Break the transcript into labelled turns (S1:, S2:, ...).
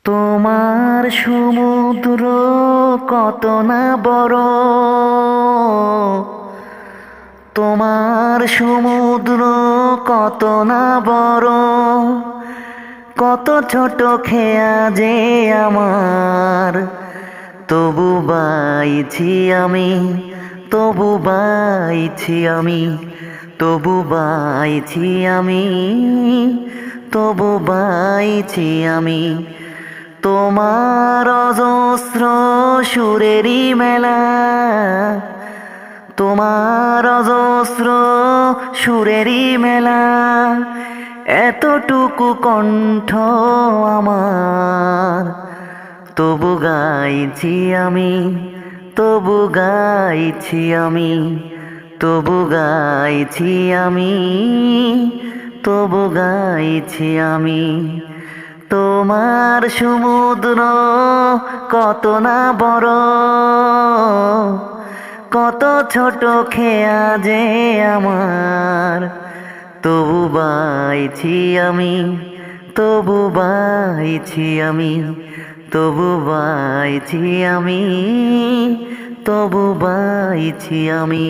S1: তোমার সমুদ্র কত না বড়, তোমার সমুদ্র কত না বড়, কত ছোট খেয়া যে আমার, তবু বাইছি আমি, তবু বাইছি আমি, তবু বাইছি আমি, তবু বাইছি আমি। তোমার অজস্র সুরেরই মেলা, তোমার অজস্র সুরেরই মেলা, এতটুকু কণ্ঠ আমার, তবু গাইছি আমি, তবু গাইছি আমি, তবু গাইছি আমি, তবু গাইছি আমি। তোমার সমুদ্র কত না বড়, কত ছোট খেয়া যে আমার, তবু বাইছি আমি, তবু বাইছি আমি, তবু বাইছি আমি, তবু বাইছি আমি।